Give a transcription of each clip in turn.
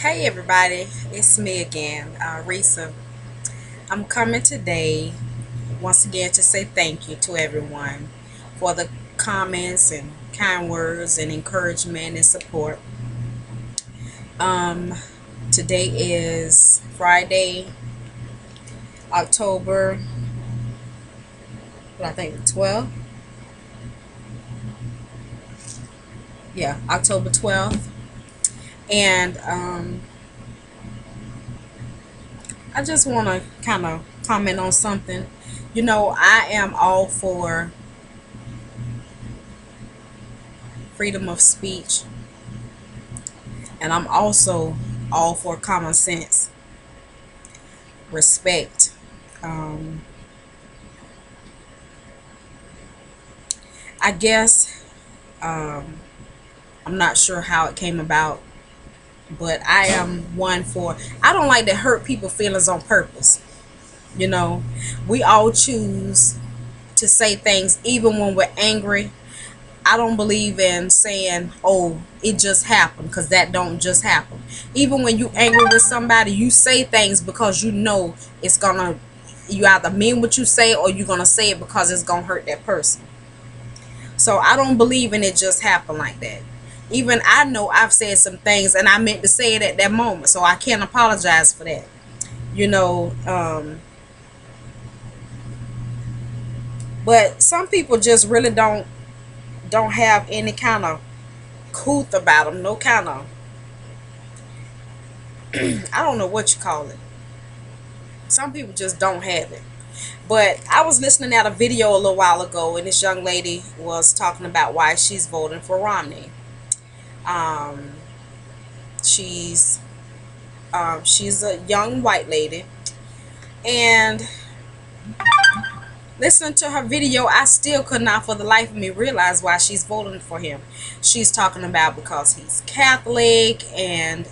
Hey everybody, it's me again, Risa. I'm coming today once again to say thank you to everyone for the comments and kind words and encouragement and support. Um, Today is Friday, October, what I think 12th. Yeah, October 12th. And I just want to kind of comment on something. I am all for freedom of speech, and I'm also all for common sense, respect. Um, I guess um, I'm not sure how it came about, but I am one for. I don't like to hurt people's feelings on purpose. You know, we all choose to say things even when we're angry. I don't believe in saying, "Oh, it just happened," because that don't just happen. Even when you angry with somebody, you say things because you know it's gonna. You either mean what you say, or you're gonna say it because it's gonna hurt that person. So I don't believe in it just happen like that. Even I know I've said some things and I meant to say it at that moment, so I can't apologize for that. You know, but some people just really don't have any kind of couth about them, no kind of, I don't know what you call it. Some people just don't have it. But I was listening at a video a little while ago, and this young lady was talking about why she's voting for Romney. Um, she's she's a young white lady, and listening to her video, I still could not for the life of me realize why she's voting for him. She's talking about because he's Catholic, and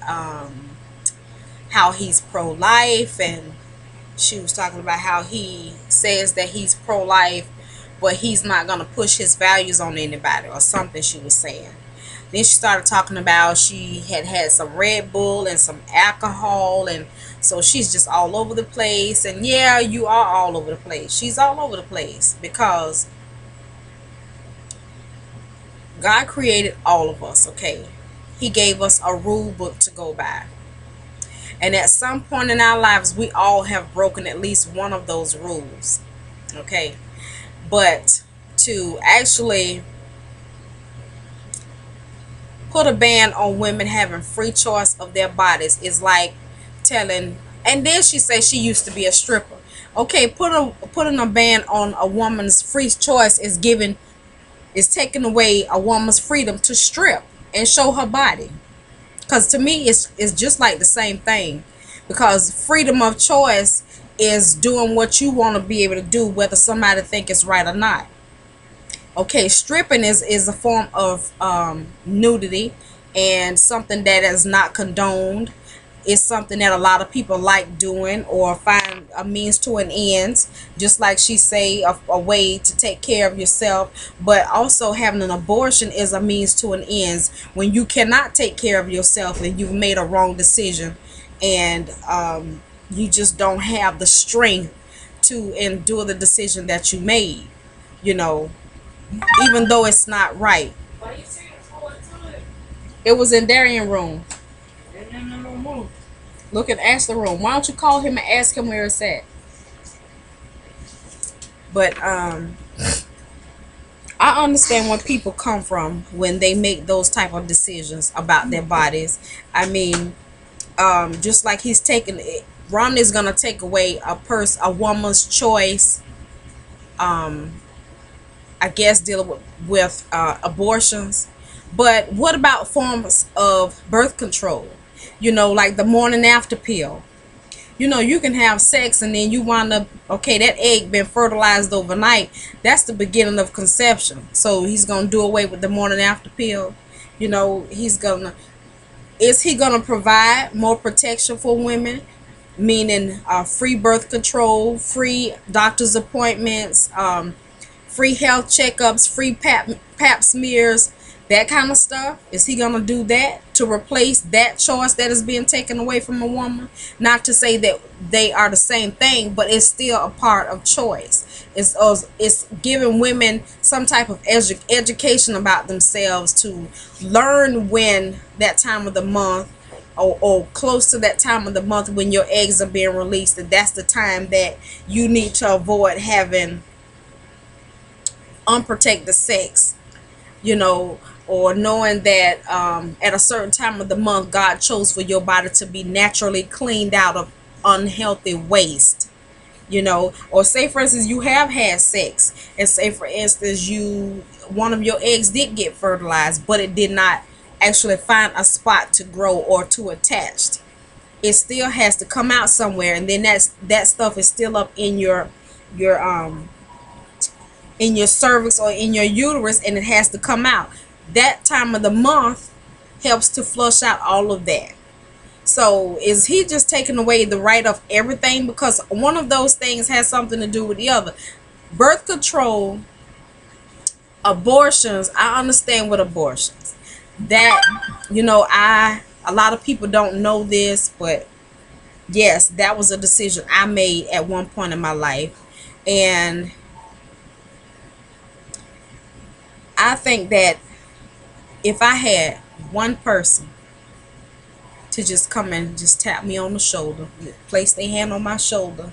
how he's pro-life, and she was talking about how he says that he's pro-life, but he's not going to push his values on anybody or something she was saying. Then she started talking about she had had some Red Bull and some alcohol, and so she's just all over the place. And yeah, you are all over the place. She's all over the place because God created all of us, okay? He gave us a rule book to go by. And at some point in our lives, we all have broken at least one of those rules, okay? But to actually put a ban on women having free choice of their bodies is like telling. And then she says she used to be a stripper. Okay, putting a ban on a woman's free choice is taking away a woman's freedom to strip and show her body. Because to me, it's just like the same thing. Because freedom of choice is doing what you want to be able to do, whether somebody think it's right or not. Okay, stripping is a form of nudity, and something that is not condoned. It's something that a lot of people like doing or find a means to an ends, just like she say, a way to take care of yourself. But also having an abortion is a means to an ends when you cannot take care of yourself and you've made a wrong decision, and you just don't have the strength to endure the decision that you made, you know, even though it's not right. It was in Darian room. Look at Ashley room. Why don't you call him and ask him where it's at? But I understand where people come from when they make those type of decisions about their bodies. I mean, just like he's taking it, Romney's gonna take away a woman's choice. Um, I guess dealing with abortions. But what about forms of birth control? Like the morning after pill. You can have sex and then you wind up, okay, that egg been fertilized overnight. That's the beginning of conception. So he's gonna do away with the morning after pill. He's gonna is he gonna provide more protection for women? Meaning free birth control, free doctor's appointments, free health checkups, free pap smears, That kind of stuff, is he gonna do that to replace that choice that is being taken away from a woman? Not to say that they are the same thing, but it's still a part of choice. It's giving women some type of education about themselves, to learn when that time of the month, or close to that time of the month when your eggs are being released, and that's the time that you need to avoid having unprotected sex, you know, or knowing that at a certain time of the month God chose for your body to be naturally cleaned out of unhealthy waste, you know. Or say for instance you have had sex, and say for instance you, one of your eggs did get fertilized, but it did not actually find a spot to grow or to attach. It still has to come out somewhere, and then that stuff is still up your in your cervix or in your uterus, and it has to come out. That time of the month helps to flush out all of that. So is he just taking away the right of everything? Because one of those things has something to do with the other. Birth control, abortions, I understand with abortions. That, you know, a lot of people don't know this, but yes, that was a decision I made at one point in my life. And I think that if I had one person to just come and just tap me on the shoulder, place their hand on my shoulder,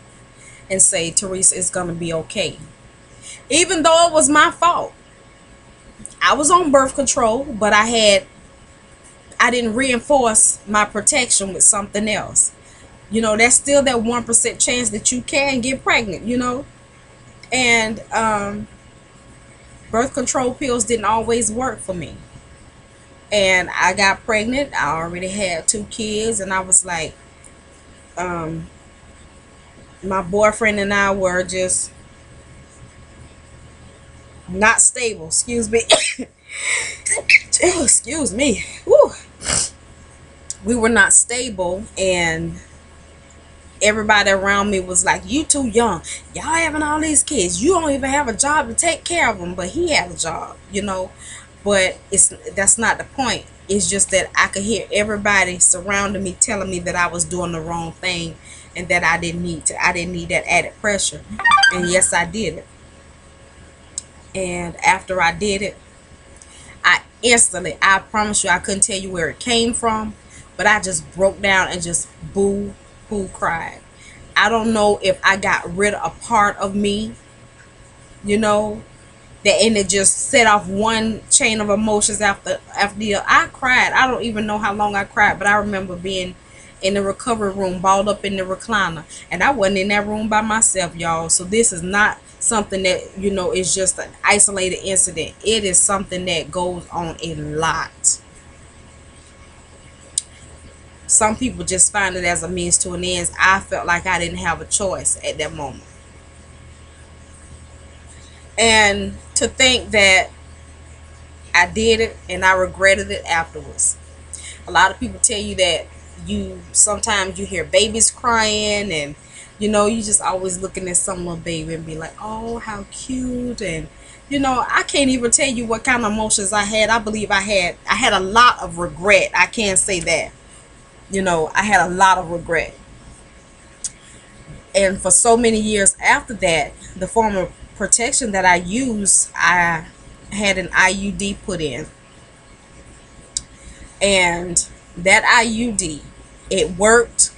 and say, Teresa, it's going to be okay. Even though it was my fault. I was on birth control, but I didn't reinforce my protection with something else. You know, that's still that 1% chance that you can get pregnant, you know. And birth control pills didn't always work for me. And I got pregnant. I already had 2 kids, and I was like, my boyfriend and I were just not stable. Excuse me. Excuse me. Woo. We were not stable, and everybody around me was like, you too young, y'all having all these kids, you don't even have a job to take care of them. But he had a job, you know. But that's not the point. It's just that I could hear everybody surrounding me telling me that I was doing the wrong thing, and that I didn't need that added pressure. And yes, I did it. And after I did it, I promise you, I couldn't tell you where it came from, but I just broke down and just boo hoo cried. I don't know if I got rid of a part of me, you know, that, and it just set off one chain of emotions after the other. I cried. I don't even know how long I cried, but I remember being in the recovery room, balled up in the recliner, and I wasn't in that room by myself, y'all. So this is not something that, you know, is just an isolated incident. It is something that goes on a lot. Some people just find it as a means to an end. I felt like I didn't have a choice at that moment. And to think that I did it and I regretted it afterwards. A lot of people tell you that sometimes you hear babies crying, and you know, you just always looking at some little baby and be like, oh, how cute. And you know, I can't even tell you what kind of emotions I had. I believe I had a lot of regret. I can't say that. You know, I had a lot of regret. And for so many years after that, the form of protection that I used, I had an IUD put in. And that IUD, it worked,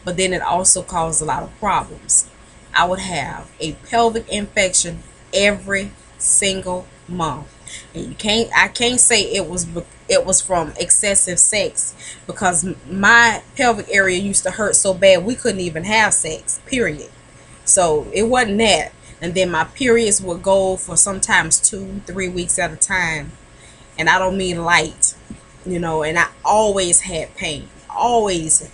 but then it also caused a lot of problems. I would have a pelvic infection every single month. And I can't say it was from excessive sex, because my pelvic area used to hurt so bad we couldn't even have sex, period. So it wasn't that. And then my periods would go for sometimes 2-3 weeks at a time, and I don't mean light, you know. And I always had pain, always.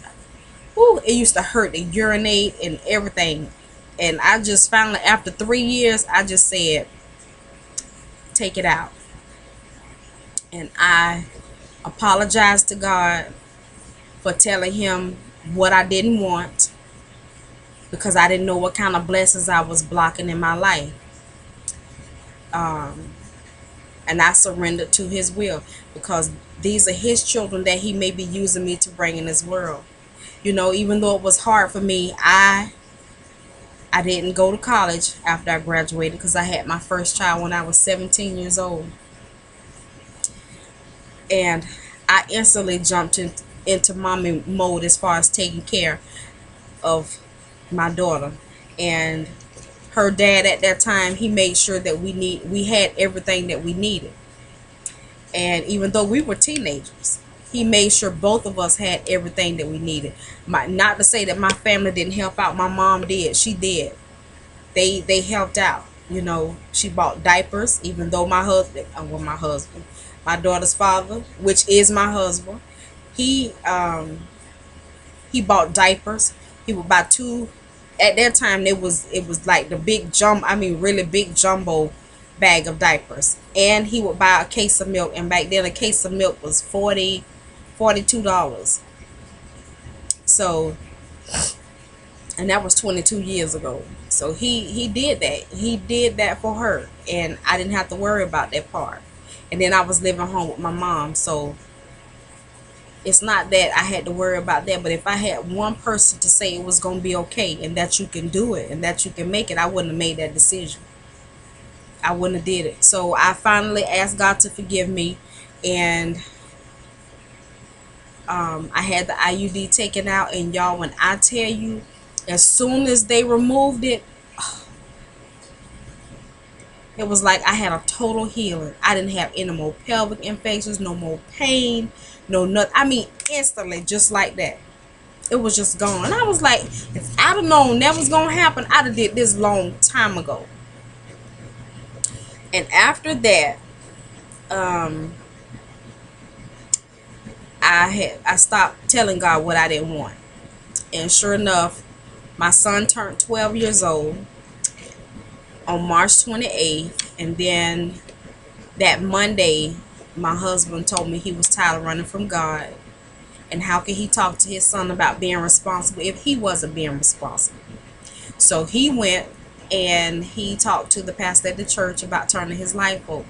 Ooh, it used to hurt to urinate and everything. And I just finally, after 3 years, I just said, take it out. And I apologized to God for telling him what I didn't want, because I didn't know what kind of blessings I was blocking in my life. and I surrendered to his will, because these are his children that he may be using me to bring in this world. You know, even though it was hard for me, I didn't go to college after I graduated, because I had my first child when I was 17 years old. And I instantly jumped into mommy mode as far as taking care of my daughter. And her dad at that time, he made sure that we had everything that we needed. And even though we were teenagers, he made sure both of us had everything that we needed. Not to say that my family didn't help out. My mom did. She did. They helped out. You know, she bought diapers, even though my daughter's father, which is my husband, he he bought diapers. He would buy two. At that time, it was like the big I mean, really big jumbo bag of diapers, and he would buy a case of milk. And back then, a case of milk was $42. So, and that was 22 years ago. So he did that. He did that for her, and I didn't have to worry about that part. And then I was living home with my mom, so it's not that I had to worry about that. But if I had one person to say it was going to be okay, and that you can do it, and that you can make it, I wouldn't have made that decision. I wouldn't have did it. So I finally asked God to forgive me, and I had the IUD taken out. And y'all, when I tell you, as soon as they removed it, it was like I had a total healing. I didn't have any more pelvic infections, no more pain, no nothing. I mean, instantly, just like that. It was just gone. And I was like, if I'd have known that was going to happen, I'd have did this long time ago. And after that, I stopped telling God what I didn't want. And sure enough, my son turned 12 years old on March 28th, and then that Monday, my husband told me he was tired of running from God, and how could he talk to his son about being responsible if he wasn't being responsible. So he went and he talked to the pastor at the church about turning his life over.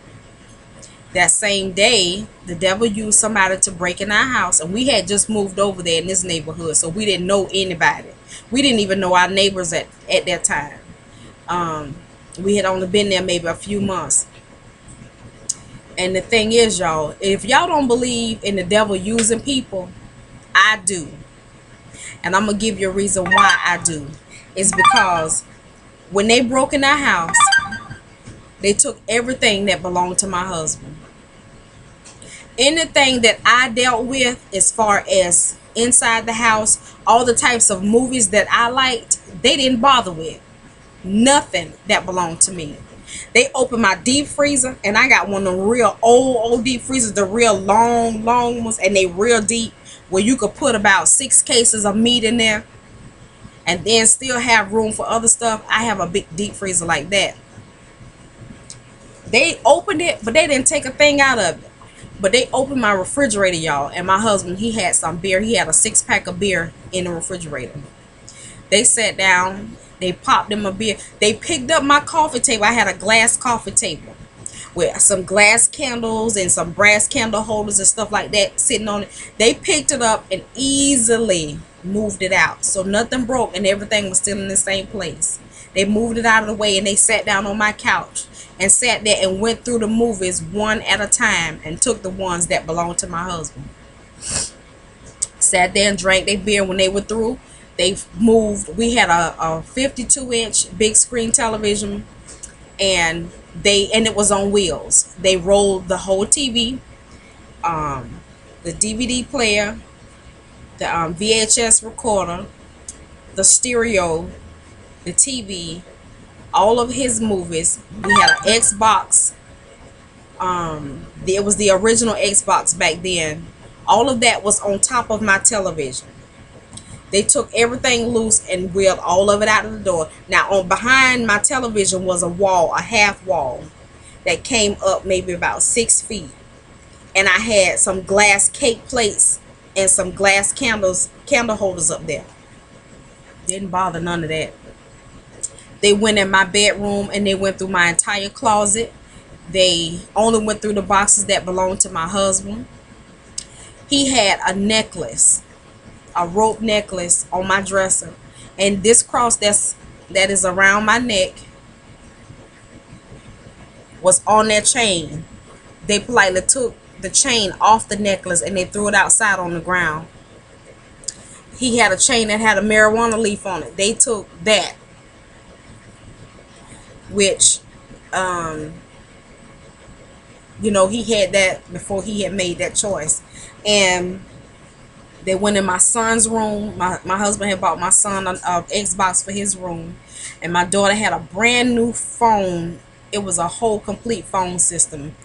That same day, the devil used somebody to break in our house, and we had just moved over there in this neighborhood, so we didn't know anybody. We didn't even know our neighbors at that time. We had only been there maybe a few months. And the thing is, y'all, if y'all don't believe in the devil using people, I do. And I'm going to give you a reason why I do. It's because when they broke in our house, they took everything that belonged to my husband. Anything that I dealt with as far as inside the house, all the types of movies that I liked, they didn't bother with. Nothing that belonged to me. They opened my deep freezer, and I got one of the real old deep freezers, the real long ones, and they real deep, where you could put about 6 cases of meat in there and then still have room for other stuff. I have a big deep freezer like that. They opened it, but they didn't take a thing out of it. But they opened my refrigerator, y'all, and my husband, he had some beer. He had a 6-pack of beer in the refrigerator. They sat down. They popped them a beer. They picked up my coffee table. I had a glass coffee table with some glass candles and some brass candle holders and stuff like that sitting on it. They picked it up and easily moved it out. So nothing broke, and everything was still in the same place. They moved it out of the way, and they sat down on my couch and sat there and went through the movies one at a time and took the ones that belonged to my husband. Sat there and drank their beer. When they were through, they moved. We had a 52-inch big screen television, and it was on wheels. They rolled the whole TV, the DVD player, the VHS recorder, the stereo, the TV, all of his movies. We had an Xbox. It was the original Xbox back then. All of that was on top of my television. They took everything loose and wheeled all of it out of the door. Now, on behind my television was a wall, a half wall, that came up maybe about 6 feet. And I had some glass cake plates and some glass candle holders up there. Didn't bother none of that. They went in my bedroom, and they went through my entire closet. They only went through the boxes that belonged to my husband. He had a necklace, a rope necklace on my dresser, and this cross that is around my neck was on that chain. They politely took the chain off the necklace and they threw it outside on the ground. He had a chain that had a marijuana leaf on it. They took that, which he had that before he had made that choice. And they went in my son's room. My husband had bought my son an Xbox for his room, and my daughter had a brand new phone. It was a whole complete phone system,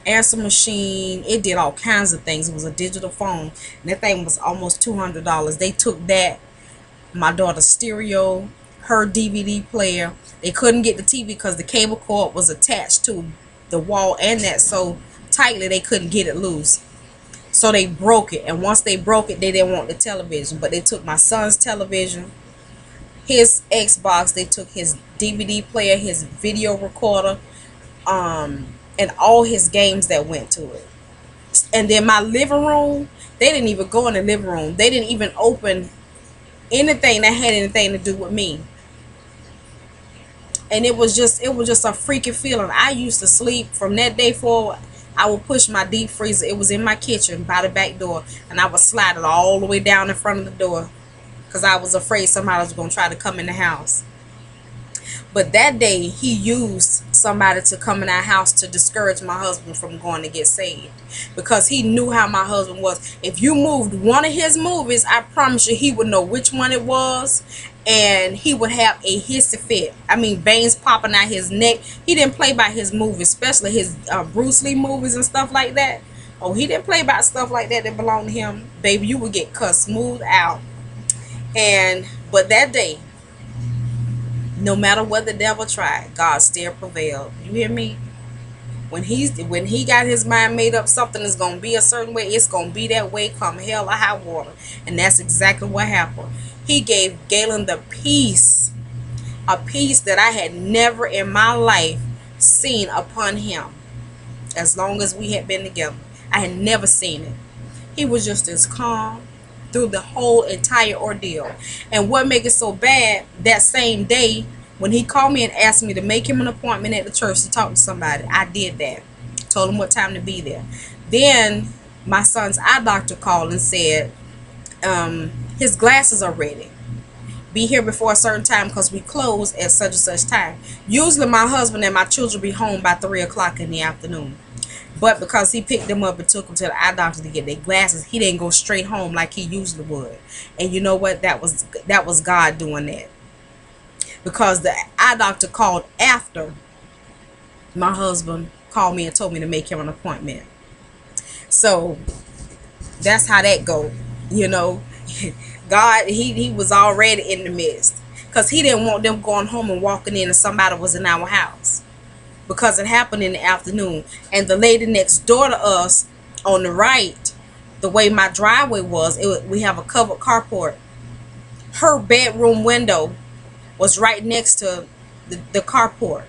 answer machine. It did all kinds of things. It was a digital phone, and that thing was almost $200. They took that, my daughter's stereo, her DVD player. They couldn't get the TV because the cable cord was attached to the wall and that so tightly they couldn't get it loose. So they broke it, and once they broke it, they didn't want the television. But they took my son's television, his Xbox, they took his DVD player, his video recorder, and all his games that went to it. And then my living room, they didn't even go in the living room. They didn't even open anything that had anything to do with me. And it was just a freaking feeling. I used to sleep from that day forward. I would push my deep freezer. It was in my kitchen by the back door, and I would slide it all the way down in front of the door because I was afraid somebody was going to try to come in the house. But that day, he used somebody to come in our house to discourage my husband from going to get saved, because he knew how my husband was. If you moved one of his movies, I promise you he would know which one it was, and he would have a hissy fit. I mean, veins popping out his neck. He didn't play by his movies, especially his Bruce Lee movies and stuff like that. Oh, he didn't play by stuff like that that belonged to him. Baby, you would get cut smooth out. But that day, no matter what the devil tried, God still prevailed. You hear me? When he got his mind made up, something is going to be a certain way. It's going to be that way come hell or high water. And that's exactly what happened. He gave Galen the peace, a peace that I had never in my life seen upon him. As long as we had been together, I had never seen it. He was just as calm through the whole entire ordeal. And what made it so bad, that same day when he called me and asked me to make him an appointment at the church to talk to somebody, I did that. Told him what time to be there. Then my son's eye doctor called and said, his glasses are ready. Be here before a certain time because we close at such and such time. Usually my husband and my children be home by 3 o'clock in the afternoon. But because he picked them up and took them to the eye doctor to get their glasses, he didn't go straight home like he usually would. And you know what? That was God doing that. Because the eye doctor called after my husband called me and told me to make him an appointment. So that's how that go. God, he was already in the midst. Because he didn't want them going home and walking in and somebody was in our house. Because it happened in the afternoon. And the lady next door to us on the right, the way my driveway was, we have a covered carport. Her bedroom window was right next to the carport.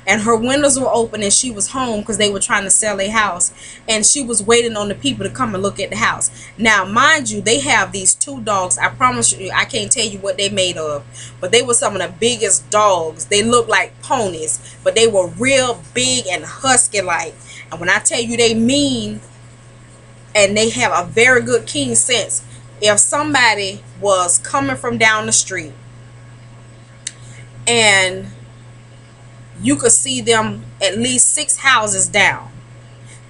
And her windows were open and she was home because they were trying to sell their house. And she was waiting on the people to come and look at the house. Now, mind you, they have these 2 dogs. I promise you, I can't tell you what they made of. But they were some of the biggest dogs. They looked like ponies. But they were real big and husky-like. And when I tell you they mean, and they have a very good keen sense, if somebody was coming from down the street and you could see them at least 6 houses down,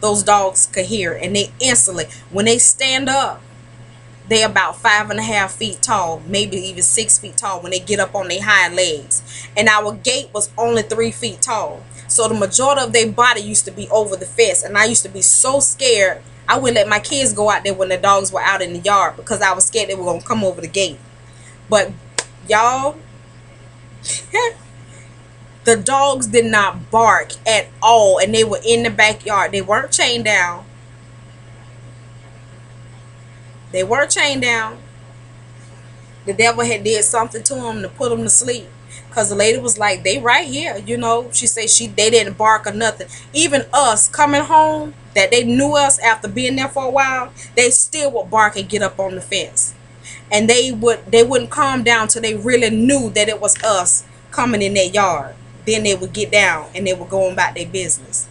those dogs could hear, and they instantly, when they stand up, they about 5.5 feet tall, maybe even 6 feet tall when they get up on their hind legs. And our gate was only 3 feet tall, so the majority of their body used to be over the fence. And I used to be so scared I wouldn't let my kids go out there when the dogs were out in the yard because I was scared they were gonna come over the gate. But y'all, the dogs did not bark at all, and they were in the backyard. They weren't chained down. They weren't chained down. The devil had did something to them to put them to sleep. Because the lady was like, they right here, you know. She said they didn't bark or nothing. Even us coming home, that they knew us after being there for a while, they still would bark and get up on the fence. And they wouldn't calm down till they really knew that it was us coming in their yard. Then they would get down and they would go on about their business.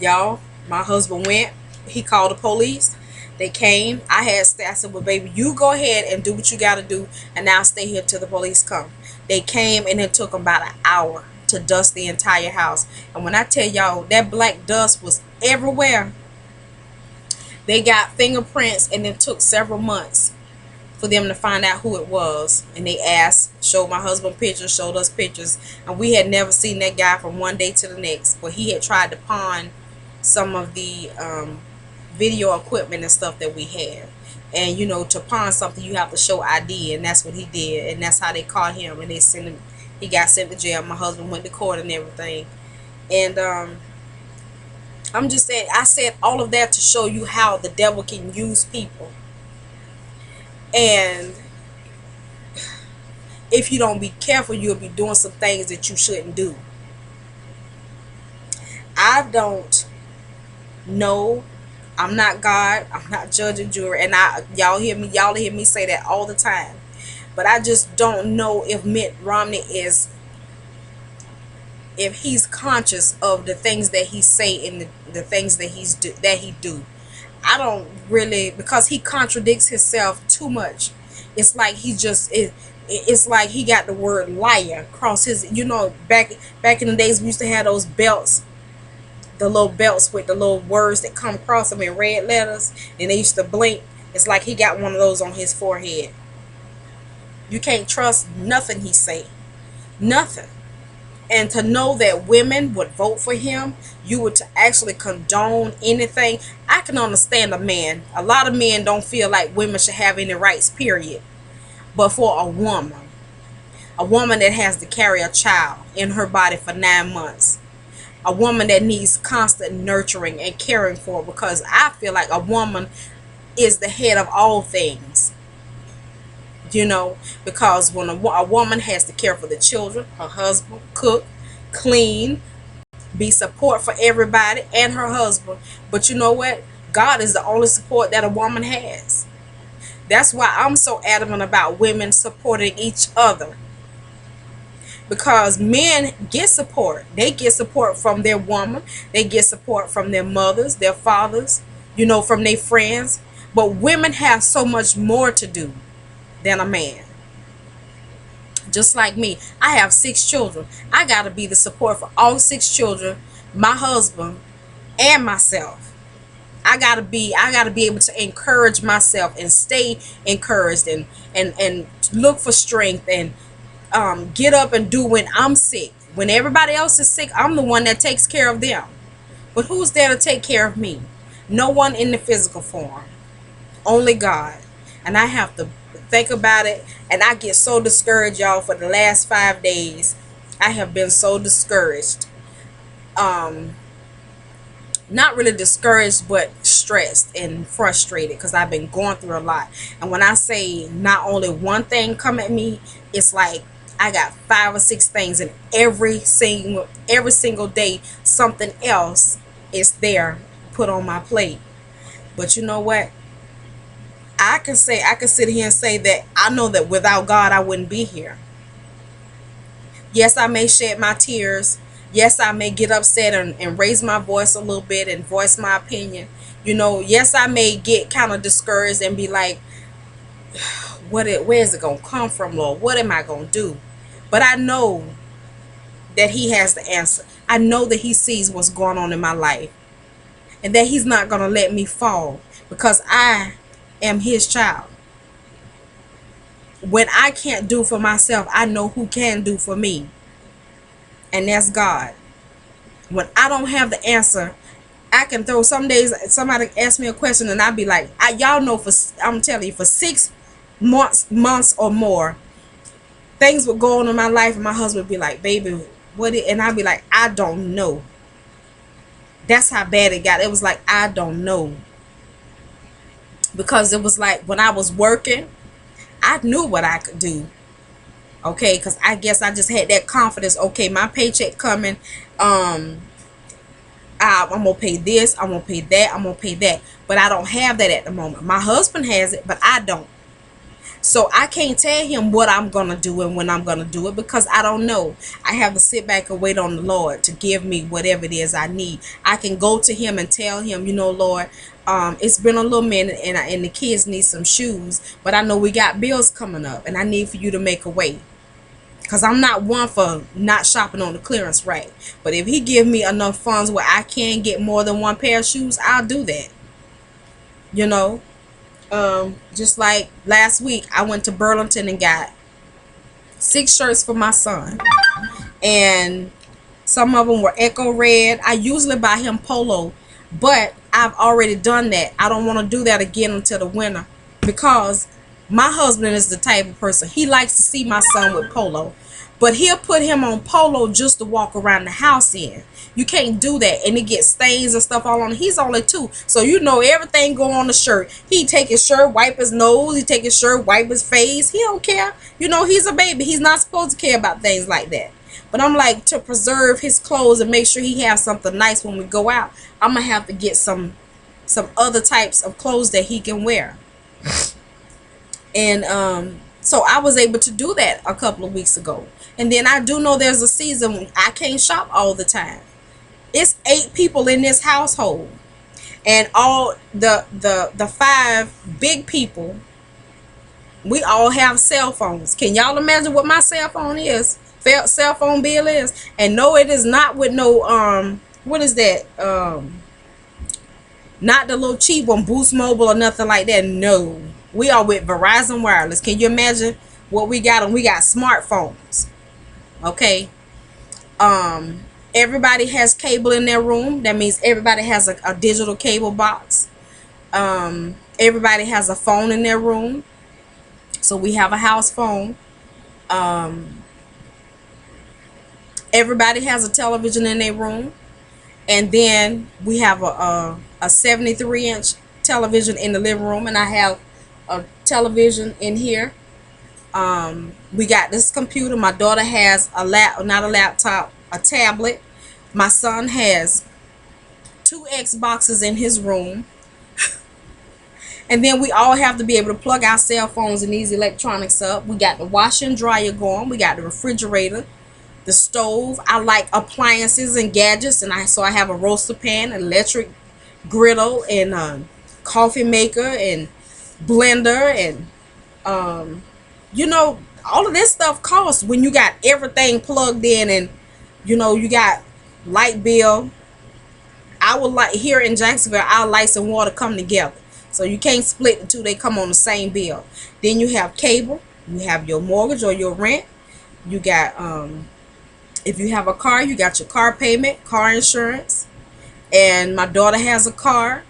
Y'all, my husband went. He called the police. They came. I said, well, baby, you go ahead and do what you got to do, and I'll stay here till the police come. They came, and it took them about an hour to dust the entire house. And when I tell y'all, that black dust was everywhere. They got fingerprints, and it took several months for them to find out who it was. And they showed my husband pictures, showed us pictures, and we had never seen that guy from one day to the next. But he had tried to pawn some of the video equipment and stuff that we had. And you know, to pawn something, you have to show ID, and that's what he did, and that's how they caught him, and they sent him. He got sent to jail. My husband went to court and everything. And I'm just saying, I said all of that to show you how the devil can use people. And if you don't be careful, you'll be doing some things that you shouldn't do. I don't know. I'm not God. I'm not judge and jury. And y'all hear me say that all the time. But I just don't know if Mitt Romney if he's conscious of the things that he say and the things that he do. I don't really, because he contradicts himself too much. It's like it's like he got the word liar across his, you know, back in the days we used to have those belts, the little belts with the little words that come across them in red letters, and they used to blink. It's like he got one of those on his forehead. You can't trust nothing he say. Nothing. And to know that women would vote for him, you would to actually condone anything. I can understand a man. A lot of men don't feel like women should have any rights, period. But for a woman that has to carry a child in her body for 9 months, a woman that needs constant nurturing and caring for, because I feel like a woman is the head of all things. You know, because when a woman has to care for the children, her husband, cook, clean, be support for everybody and her husband. But you know what? God is the only support that a woman has. That's why I'm so adamant about women supporting each other. Because men get support. They get support from their woman. They get support from their mothers, their fathers, you know, from their friends. But women have so much more to do than a man. Just like me, I have 6 children. I got to be the support for all 6 children, my husband, and myself. I gotta be able to encourage myself and stay encouraged and look for strength and get up and do when I'm sick. When everybody else is sick, I'm the one that takes care of them. But who's there to take care of me? No one in the physical form. Only God. And I have to think about it, and I get so discouraged, y'all. For the last 5 days I have been so discouraged. Not really discouraged, but stressed and frustrated, because I've been going through a lot. And when I say not only one thing come at me, it's like I got 5 or 6 things, and every single day something else is there put on my plate. But you know what? I can sit here and say that I know that without God I wouldn't be here. Yes, I may shed my tears. Yes, I may get upset and raise my voice a little bit and voice my opinion. You know, yes, I may get kind of discouraged and be like, where is it going to come from, Lord? What am I going to do? But I know that he has the answer. I know that he sees what's going on in my life, and that he's not going to let me fall, because I am his child. When I can't do for myself, I know who can do for me, and that's God. When I don't have the answer, I can throw. Some days somebody asks me a question and I'll be like, y'all know, I'm telling you, for 6 months or more, things would go on in my life, and my husband would be like, baby, and I'd be like, I don't know. That's how bad it got. It was like, I don't know. because it was like when I was working, I knew what I could do. Okay, because I guess I just had that confidence. Okay, my paycheck coming. Um, I'm gonna pay this. I'm gonna pay that. I'm gonna pay that. But I don't have that at the moment. My husband has it, but I don't. So I can't tell him what I'm gonna do and when I'm gonna do it because I don't know. I have to sit back and wait on the Lord to give me whatever it is I need. I can go to him and tell him, Lord, it's been a little minute and the kids need some shoes, but I know we got bills coming up and I need for you to make a way. Because I'm not one for not shopping on the clearance rack. But if he give me enough funds where I can get more than one pair of shoes, I'll do that. You know, just like last week, I went to Burlington and got 6 shirts for my son. And some of them were Echo Red. I usually buy him Polo, but I've already done that. I don't want to do that again until the winter because my husband is the type of person, he likes to see my son with Polo, but he'll put him on Polo just to walk around the house in. You can't do that, and it gets stains and stuff all on it. He's only 2, so everything go on the shirt. He take his shirt, wipe his nose, he take his shirt, wipe his face. He don't care. He's a baby. He's not supposed to care about things like that. But I'm like, to preserve his clothes and make sure he has something nice when we go out, I'm gonna have to get some other types of clothes that he can wear. And so I was able to do that a couple of weeks ago. And then I do know there's a season when I can't shop all the time. It's 8 people in this household, and all the 5 big people, we all have cell phones. Can y'all imagine what my cell phone is? Cell phone bill is? And no, it is not with no what is that? Not the little cheap one, Boost Mobile or nothing like that. No, we are with Verizon Wireless. Can you imagine what we got? And we got smartphones. Okay. Everybody has cable in their room. That means everybody has a digital cable box. Everybody has a phone in their room. So we have a house phone. Everybody has a television in their room. And then we have a 73-inch television in the living room, and I have a television in here. We got this computer. My daughter has not a laptop, a tablet. My son has 2 Xboxes in his room. And then we all have to be able to plug our cell phones and these electronics up. We got the washer and dryer going. We got the refrigerator, the stove. I like appliances and gadgets, and so I have a roaster pan, an electric griddle, and coffee maker and blender, and all of this stuff costs when you got everything plugged in, and you got light bill. Here in Jacksonville, our lights and water come together, so you can't split the two. They come on the same bill. Then you have cable, you have your mortgage or your rent, you got if you have a car, you got your car payment, car insurance. And my daughter has a car,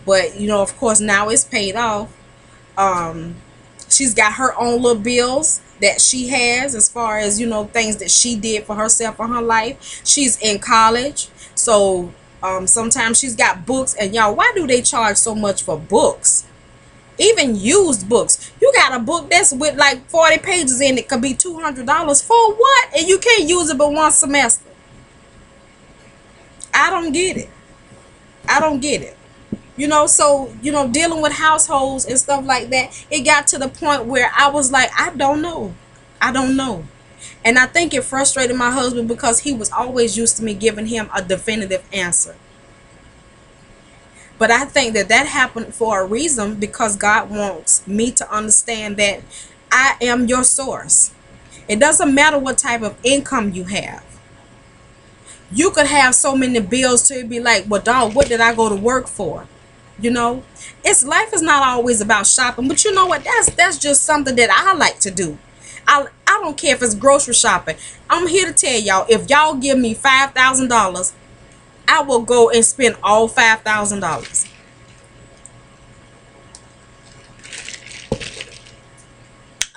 but of course now it's paid off. She's got her own little bills that she has as far as things that she did for herself in her life. She's in college, so sometimes she's got books. And y'all, why do they charge so much for books? Even used books. You got a book that's with like 40 pages in it, could be $200 for what? And you can't use it but one semester. I don't get it. I don't get it. So dealing with households and stuff like that, it got to the point where I was like, I don't know. And I think it frustrated my husband because he was always used to me giving him a definitive answer. But I think that happened for a reason, because God wants me to understand that I am your source. It doesn't matter what type of income you have. You could have so many bills to be like, well, dog, what did I go to work for? Life is not always about shopping, but you know what? That's just something that I like to do. I don't care if it's grocery shopping. I'm here to tell y'all, if y'all give me $5,000, I will go and spend all $5,000.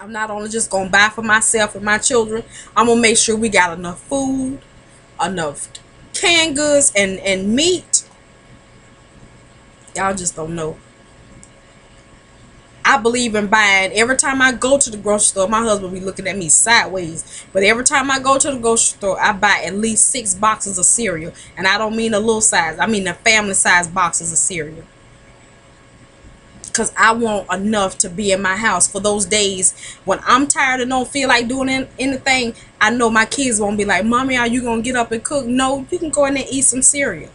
I'm not only just gonna buy for myself and my children. I'm gonna make sure we got enough food, enough canned goods, and meat. Y'all just don't know. I believe in buying. Every time I go to the grocery store, my husband be looking at me sideways. But every time I go to the grocery store, I buy at least 6 boxes of cereal. And I don't mean a little size. I mean the family size boxes of cereal. Because I want enough to be in my house for those days when I'm tired and don't feel like doing anything. I know my kids won't be like, Mommy, are you going to get up and cook? No, you can go in there and eat some cereal.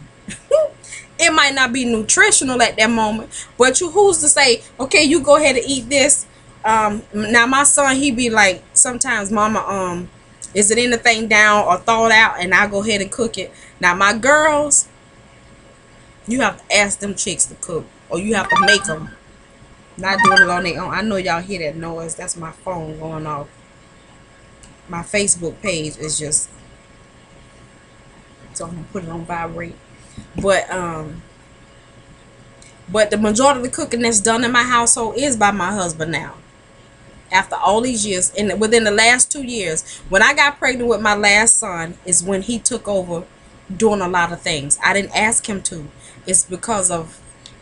It might not be nutritional at that moment, but who's to say, okay, you go ahead and eat this. Now my son, he be like, sometimes, Mama, is it anything down or thawed out? And I go ahead and cook it. Now my girls, you have to ask them chicks to cook, or you have to make them. Not doing it on their own. I know y'all hear that noise. That's my phone going off. My Facebook page is just, so I'm gonna put it on vibrate. But the majority of the cooking that's done in my household is by my husband now. After all these years, and within the last 2 years, when I got pregnant with my last son, is when he took over doing a lot of things. I didn't ask him to. It's because of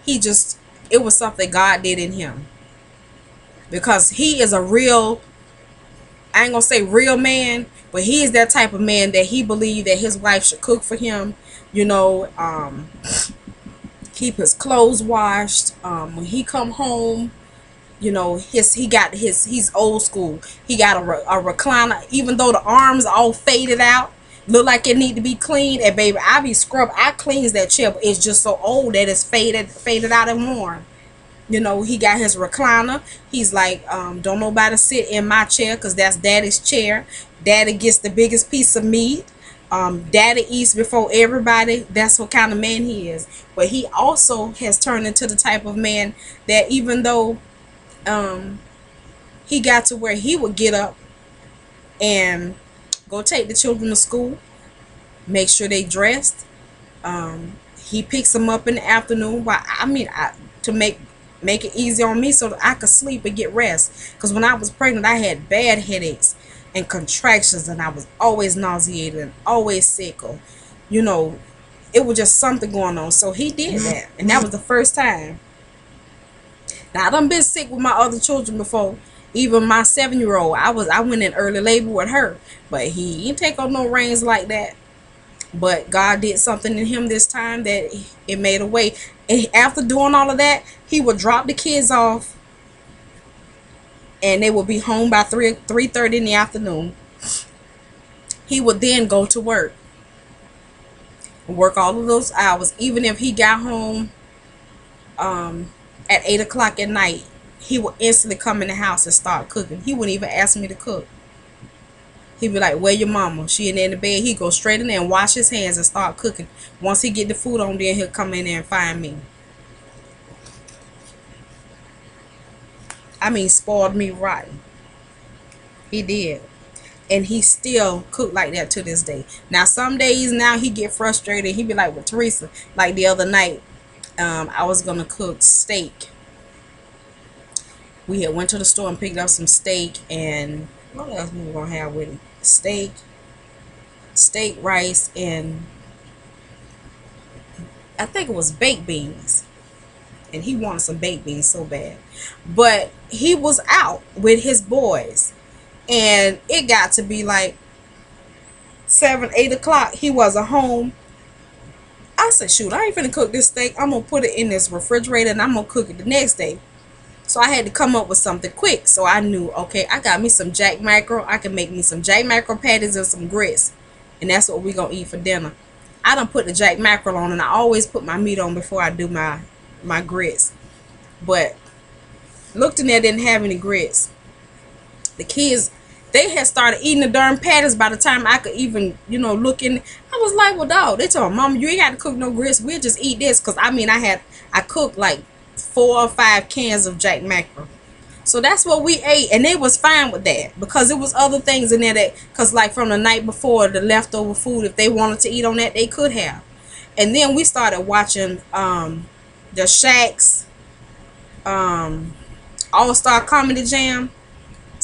it was something God did in him. Because he is a real, I ain't gonna say real man, but he is that type of man that he believed that his wife should cook for him. Keep his clothes washed. When he come home, he's old school. He got a recliner, even though the arms all faded out, look like it need to be cleaned. And baby, I cleans that chair, but it's just so old that it's faded out and worn. He got his recliner. He's like, don't nobody sit in my chair, because that's Daddy's chair. Daddy gets the biggest piece of meat. Daddy eats before everybody. That's what kind of man he is. But he also has turned into the type of man that even though he got to where he would get up and go take the children to school, make sure they dressed. He picks them up in the afternoon. To make it easy on me so that I could sleep and get rest. Because when I was pregnant, I had bad headaches and contractions, and I was always nauseated and always sick, or it was just something going on. So he did that, and that was the first time. Now I done been sick with my other children before. Even my 7-year-old, I went in early labor with her, but he didn't take on no reins like that. But God did something in him this time that it made a way. And after doing all of that, he would drop the kids off, and they would be home by 3:30 in the afternoon. He would then go to work all of those hours. Even if he got home at 8 o'clock at night, he would instantly come in the house and start cooking. He wouldn't even ask me to cook. He'd be like, where your mama? She in there in the bed. He'd go straight in there and wash his hands and start cooking. Once he get the food on there, he'll come in there and find me. Spoiled me rotten. He did. And he still cook like that to this day. Now, some days now he get frustrated. He be like, with Teresa, like the other night, I was going to cook steak. We had went to the store and picked up some steak, and what else we were going to have with it? Steak, rice, and I think it was baked beans. And he wanted some baked beans so bad. But he was out with his boys, and it got to be like 7, 8 o'clock. He wasn't home. I said, shoot, I ain't finna cook this steak. I'm gonna put it in this refrigerator and I'm gonna cook it the next day. So I had to come up with something quick. So I knew, okay, I got me some jack mackerel. I can make me some jack mackerel patties and some grits, and that's what we gonna eat for dinner. I done put the jack mackerel on, and I always put my meat on before I do my grits. But looked in there, didn't have any grits. The kids, they had started eating the darn patties by the time I could even, look in. I was like, well, dog, they told me, Mama, you ain't got to cook no grits. We'll just eat this. Because, I cooked like 4 or 5 cans of jack mackerel. So that's what we ate. And they was fine with that. Because there was other things in there because like from the night before, the leftover food, if they wanted to eat on that, they could have. And then we started watching the Shaq's All-Star Comedy Jam.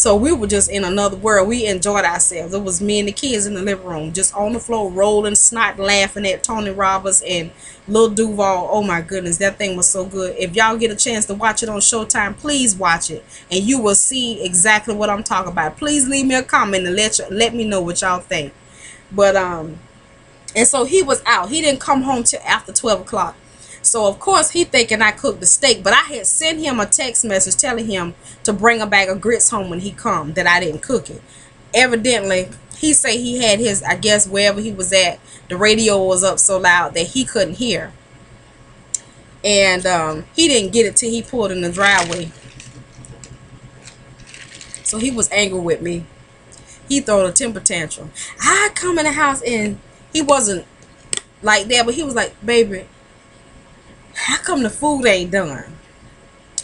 So we were just in another world. We enjoyed ourselves. It was me and the kids in the living room, just on the floor, rolling, snot, laughing at Tony Roberts and Lil Duval. Oh my goodness, that thing was so good. If y'all get a chance to watch it on Showtime, please watch it, and you will see exactly what I'm talking about. Please leave me a comment and let me know what y'all think. But and so he was out. He didn't come home till after 12 o'clock. So of course he thinking I cooked the steak, but I had sent him a text message telling him to bring a bag of grits home when he come, that I didn't cook it. Evidently, he say he had his, I guess wherever he was at, the radio was up so loud that he couldn't hear. And he didn't get it till he pulled in the driveway. So he was angry with me. He throwed a temper tantrum. I come in the house and he wasn't like that, but he was like, baby, how come the food ain't done?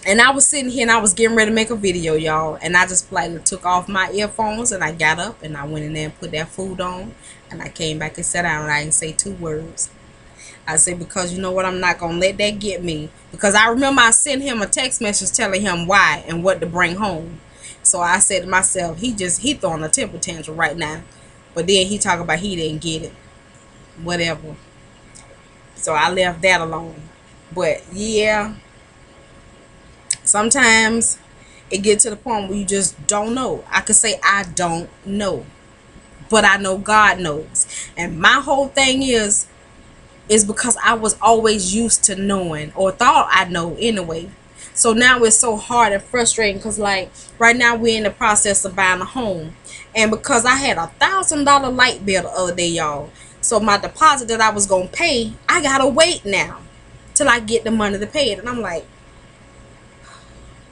And I was sitting here and I was getting ready to make a video, y'all, and I just politely took off my earphones and I got up and I went in there and put that food on, and I came back and sat down and I didn't say 2 words. I said, because you know what, I'm not gonna let that get me, because I remember I sent him a text message telling him why and what to bring home. So I said to myself, he throwing a temper tantrum right now, but then he talking about he didn't get it, whatever. So I left that alone. But yeah, sometimes it get to the point where you just don't know. I could say I don't know, but I know God knows. And my whole thing is because I was always used to knowing, or thought I know anyway. So now it's so hard and frustrating, because like right now we're in the process of buying a home, and because I had $1,000 light bill the other day, y'all, so my deposit that I was gonna pay, I gotta wait now till I get the money to pay it. And I'm like,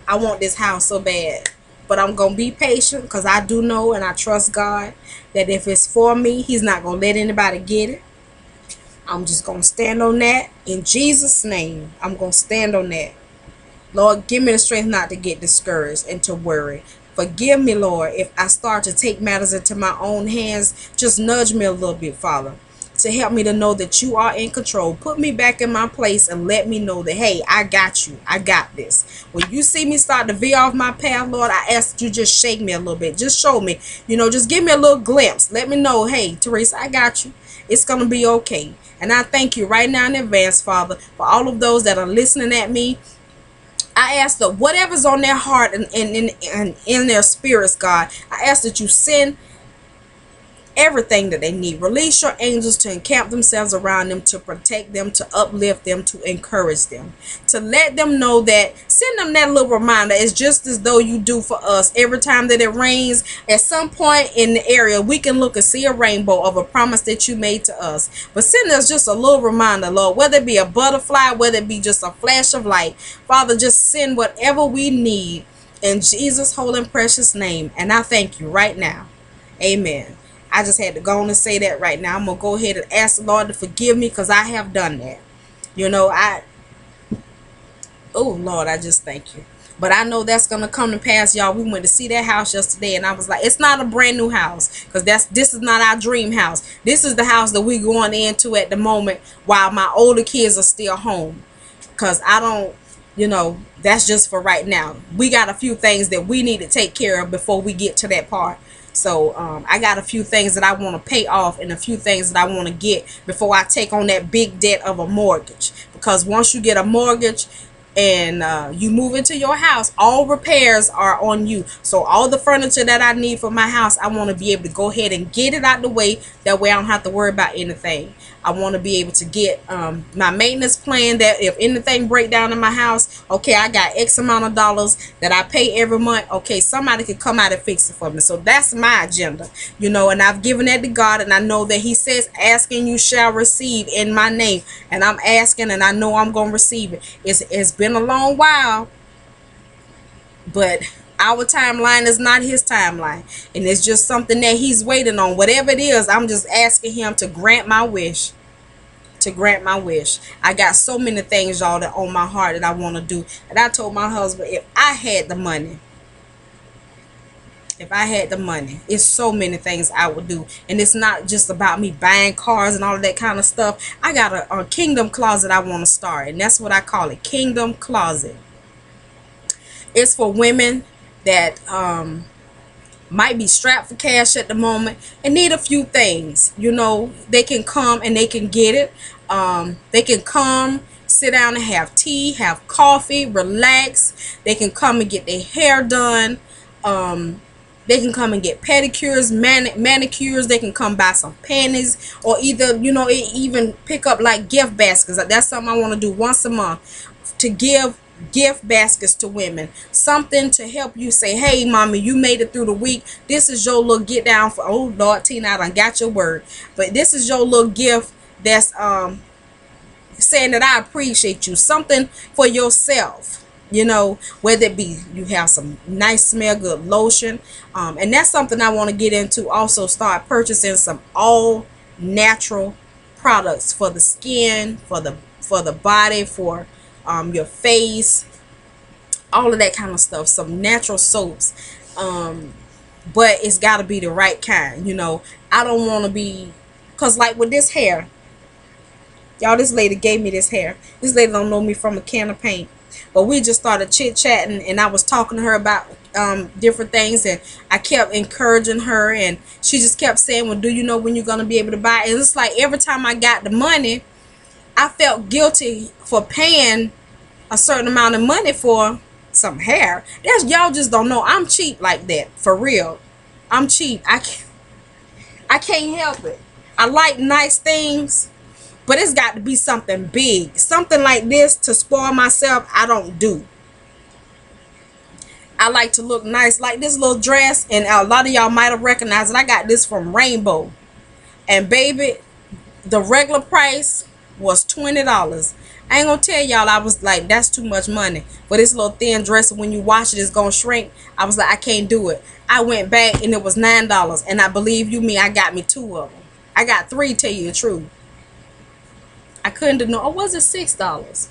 I want this house so bad, but I'm gonna be patient, because I do know and I trust God that if it's for me, he's not gonna let anybody get it. I'm just gonna stand on that in Jesus' name. I'm gonna stand on that. Lord, give me the strength not to get discouraged and to worry. Forgive me, Lord, if I start to take matters into my own hands. Just nudge me a little bit, Father, to help me to know that you are in control. Put me back in my place and let me know that, hey, I got you. I got this. When you see me start to veer off my path, Lord, I ask that you just shake me a little bit. Just show me, just give me a little glimpse. Let me know, hey, Teresa, I got you. It's going to be okay. And I thank you right now in advance, Father, for all of those that are listening at me. I ask that whatever's on their heart and in their spirits, God, I ask that you send everything that they need. Release your angels to encamp themselves around them, to protect them, to uplift them, to encourage them, to let them know that, send them that little reminder. It's just as though you do for us every time that it rains. At some point in the area, we can look and see a rainbow of a promise that you made to us. But send us just a little reminder, Lord, whether it be a butterfly, whether it be just a flash of light. Father, just send whatever we need in Jesus' holy and precious name. And I thank you right now. Amen. I just had to go on and say that right now. I'm going to go ahead and ask the Lord to forgive me, because I have done that. Oh, Lord, I just thank you. But I know that's going to come to pass, y'all. We went to see that house yesterday, and I was like, it's not a brand new house, because this is not our dream house. This is the house that we're going into at the moment while my older kids are still home, because I don't, that's just for right now. We got a few things that we need to take care of before we get to that part. So I got a few things that I want to pay off, and a few things that I want to get before I take on that big debt of a mortgage. Because once you get a mortgage and you move into your house, all repairs are on you. So all the furniture that I need for my house, I want to be able to go ahead and get it out the way. That way I don't have to worry about anything. I want to be able to get my maintenance plan, that if anything break down in my house, okay, I got X amount of dollars that I pay every month. Okay, somebody could come out and fix it for me. So that's my agenda, and I've given that to God, and I know that he says, asking you shall receive in my name. And I'm asking, and I know I'm going to receive it. It's been a long while, but our timeline is not his timeline, and it's just something that he's waiting on. Whatever it is, I'm just asking him to grant my wish. I got so many things, y'all, that on my heart that I want to do. And I told my husband, if I had the money, it's so many things I would do. And it's not just about me buying cars and all of that kind of stuff. I got a kingdom closet I want to start, and that's what I call it, Kingdom Closet. It's for women that might be strapped for cash at the moment and need a few things, you know, they can come and they can get it. They can come, sit down and have tea, have coffee, relax. They can come and get their hair done. They can come and get pedicures, manicures. They can come buy some panties, or either, you know, even pick up like gift baskets. That's something I want to do once a month, to give gift baskets to women, something to help you say, hey mommy, you made it through the week, this is your little get down for, oh Lord, Tina, I done got your word, but this is your little gift that's saying that I appreciate you, something for yourself, you know, whether it be you have some nice smell good lotion, and that's something I want to get into also, start purchasing some all natural products for the skin, for the body, for your face, all of that kind of stuff, some natural soaps, but it's got to be the right kind, you know. I don't want to be, because like with this hair, y'all, this lady gave me this hair. This lady don't know me from a can of paint, but we just started chit-chatting, and I was talking to her about different things, and I kept encouraging her, and she just kept saying, well, do you know when you're going to be able to buy it? And it's like every time I got the money, I felt guilty for paying a certain amount of money for some hair. That's, y'all just don't know I'm cheap like that, for real. I'm cheap. I can't help it. I like nice things, but it's got to be something big, something like this to spoil myself. I don't do. I like to look nice, like this little dress, and a lot of y'all might have recognized it. I got this from Rainbow, and baby, the regular price was $20. I ain't gonna tell y'all, I was like, that's too much money for this little thin dress. When you wash it, it's gonna shrink. I was like, I can't do it. I went back and it was $9, and I believe you me, I got me 2 of them. I got 3, tell you the truth. I couldn't do no. Or was it $6?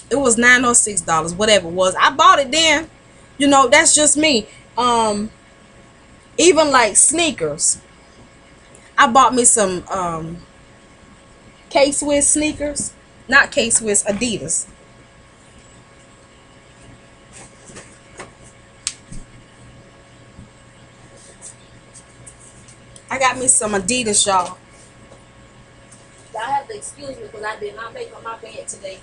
It was $9 or $6, whatever it was. I bought it then. You know, that's just me. Even like sneakers, I bought me some K-Swiss sneakers. Not K-Swiss, Adidas. I got me some Adidas, y'all. Y'all have to excuse me because I did not make up my bed today.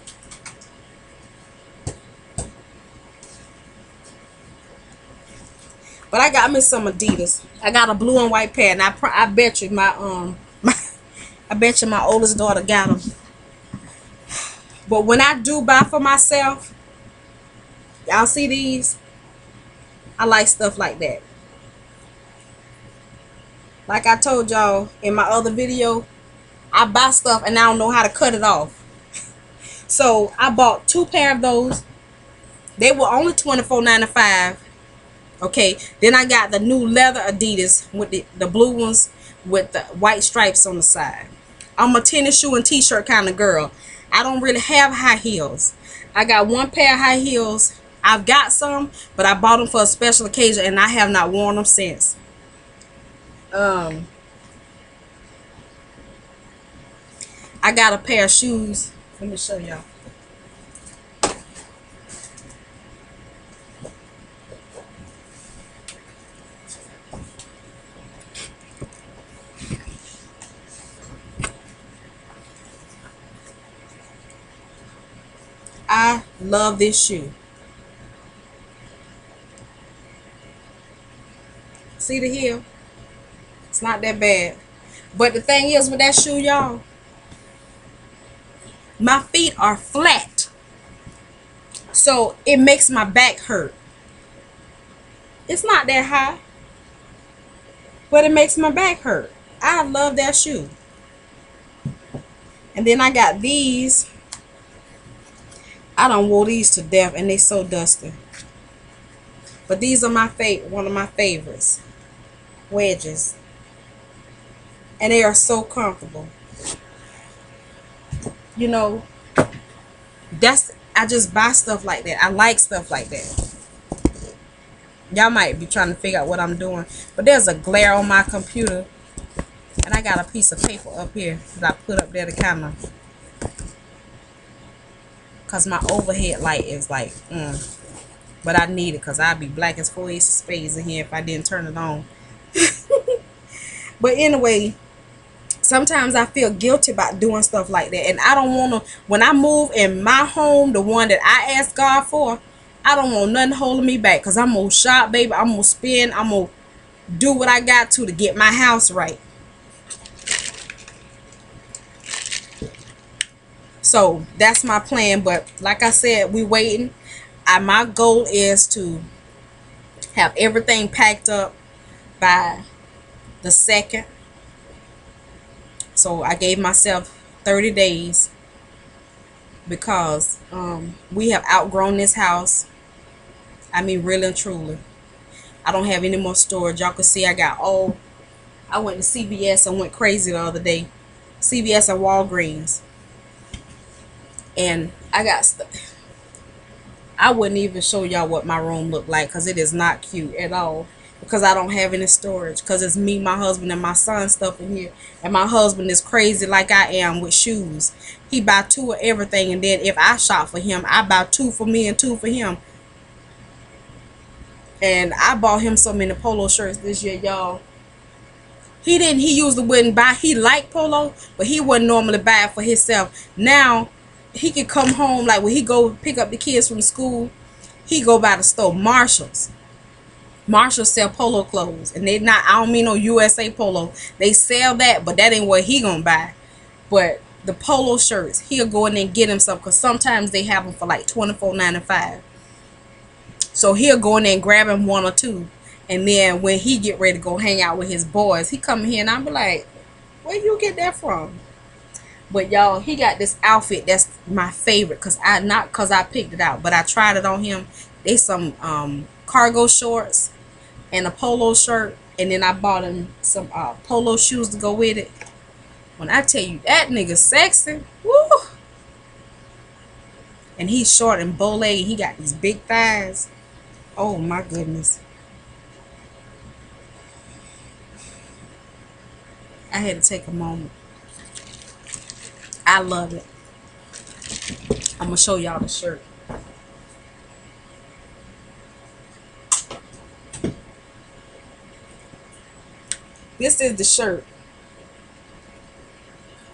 But I got me some Adidas. I got a blue and white pair, and I bet you I bet you my oldest daughter got them. But when I do buy for myself, y'all see these? I like stuff like that. Like I told y'all in my other video, I buy stuff and I don't know how to cut it off. So I bought 2 pair of those. They were only $24.95. Okay, then I got the new leather Adidas with the blue ones with the white stripes on the side. I'm a tennis shoe and t-shirt kind of girl. I don't really have high heels. I got 1 pair of high heels. I've got some, but I bought them for a special occasion and I have not worn them since. I got a pair of shoes. Let me show y'all. I love this shoe. See the heel? It's not that bad. But the thing is with that shoe, y'all, my feet are flat. So it makes my back hurt. It's not that high, but it makes my back hurt. I love that shoe. And then I got these. I done wore these to death and they so dusty. But these are one of my favorites. Wedges. And they are so comfortable. You know, I just buy stuff like that. I like stuff like that. Y'all might be trying to figure out what I'm doing, but there's a glare on my computer, and I got a piece of paper up here that I put up there to kind of, because my overhead light is like, But I need it because I'd be black as four ace of spades in here if I didn't turn it on. But anyway, sometimes I feel guilty about doing stuff like that. And I don't want to, when I move in my home, the one that I asked God for, I don't want nothing holding me back. Because I'm going to shop, baby. I'm going to spend. I'm going to do what I got to get my house right. So that's my plan. But like I said, we waiting. My goal is to have everything packed up by the 2nd. So I gave myself 30 days because we have outgrown this house. I mean, really and truly. I don't have any more storage. Y'all can see I got all. I went to CVS and went crazy the other day. CVS and Walgreens. And I got stuff. I wouldn't even show y'all what my room looked like because it is not cute at all. Because I don't have any storage. Because it's me, my husband, and my son stuff in here. And my husband is crazy like I am with shoes. He buy 2 of everything. And then if I shop for him, I buy 2 for me and 2 for him. And I bought him so many polo shirts this year, y'all. He usually wouldn't buy. He liked polo, but he wouldn't normally buy it for himself. Now, he could come home, like when he go pick up the kids from school, he go by the store, Marshall's. Marshall sell polo clothes, and they not, I don't mean no USA polo. They sell that, but that ain't what he gonna buy. But the polo shirts, he'll go in there and get himself, because sometimes they have them for like $24.95. So he'll go in there and grab him 1 or 2, and then when he get ready to go hang out with his boys, he come here and I'll be like, where you get that from? But y'all, he got this outfit that's my favorite, not because I picked it out, but I tried it on him. They some cargo shorts and a polo shirt, and then I bought him some polo shoes to go with it. When I tell you that nigga sexy, woo! And he's short and bow legged. He got these big thighs. Oh my goodness! I had to take a moment. I love it. I'm gonna show y'all the shirt. This is the shirt.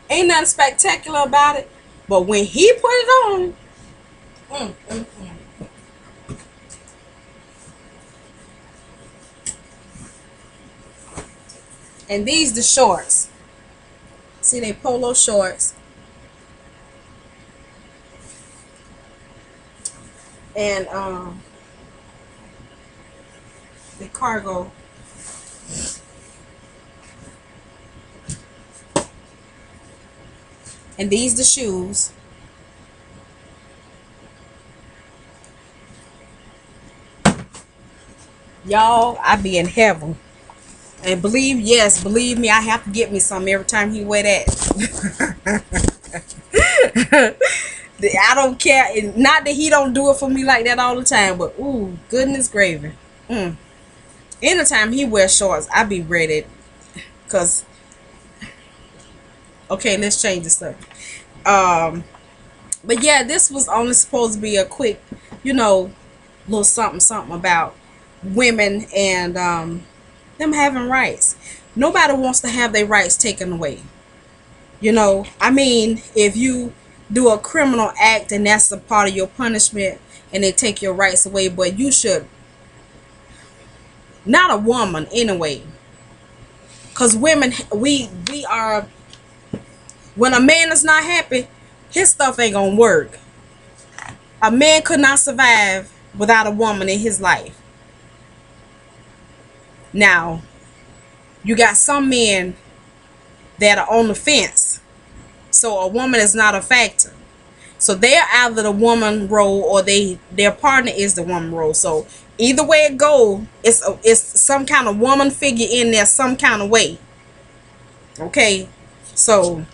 Ain't nothing spectacular about it, but when he put it on, and these the shorts. See, they polo shorts. And the cargo. And these the shoes. Y'all, I be in heaven. And believe me, I have to get me some every time he wear that. I don't care. Not that he don't do it for me like that all the time, but ooh, goodness gravy. Anytime he wears shorts, I be ready. Cause okay, let's change the stuff. But yeah, this was only supposed to be a quick, little something about women and them having rights. Nobody wants to have their rights taken away. I mean, if you do a criminal act and that's a part of your punishment and they take your rights away, but you should, not a woman anyway, because women, we are, when a man is not happy, his stuff ain't gonna work. A man could not survive without a woman in his life. Now, you got some men that are on the fence, so a woman is not a factor. So they're either the woman role or their partner is the woman role. So either way it goes, it's some kind of woman figure in there some kind of way. Okay, so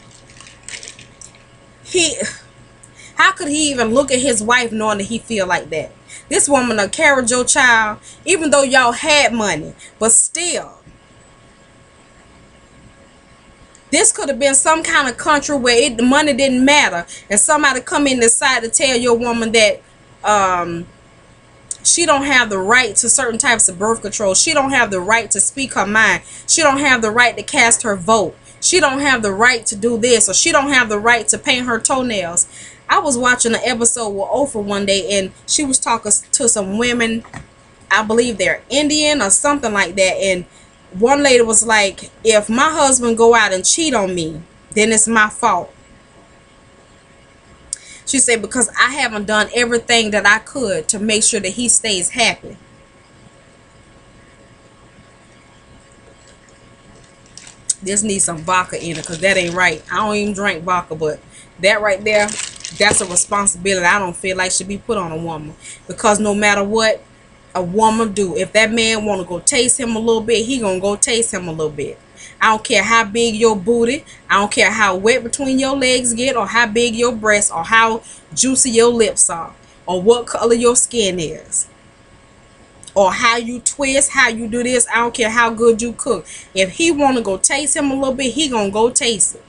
how could he even look at his wife knowing that he feel like that? This woman will carry your child, even though y'all had money, but still. This could have been some kind of country where the money didn't matter, and somebody come in and decide to tell your woman that She don't have the right to certain types of birth control. She don't have the right to speak her mind. She don't have the right to cast her vote. She don't have the right to do this, or she don't have the right to paint her toenails. I was watching an episode with Oprah one day, and she was talking to some women. I believe they're Indian or something like that. And one lady was like, if my husband go out and cheat on me, then it's my fault. She said, because I haven't done everything that I could to make sure that he stays happy. This needs some vodka in it, because that ain't right. I don't even drink vodka, but that right there, that's a responsibility I don't feel like should be put on a woman. Because no matter what a woman do, if that man want to go taste him a little bit, he gonna go taste him a little bit. I don't care how big your booty, I don't care how wet between your legs get, or how big your breasts, or how juicy your lips are, or what color your skin is, or how you twist, how you do this. I don't care how good you cook. If he want to go taste him a little bit, he gonna go taste it.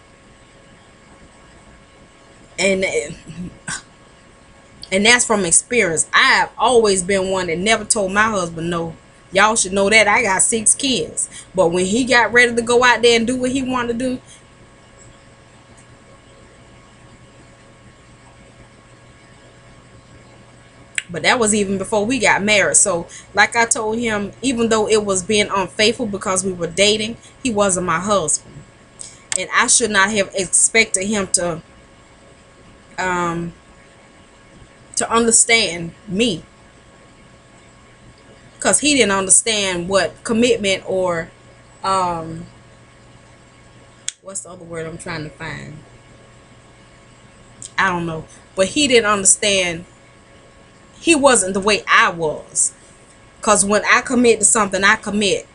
And that's from experience. I've always been one that never told my husband no. Y'all should know that I got 6 kids. But when he got ready to go out there and do what he wanted to do, but that was even before we got married. So like I told him, even though it was being unfaithful because we were dating, he wasn't my husband. And I should not have expected him to understand me, because he didn't understand what commitment, or what's the other word I'm trying to find, I don't know, but he didn't understand. He wasn't the way I was, because when I commit to something, I commit.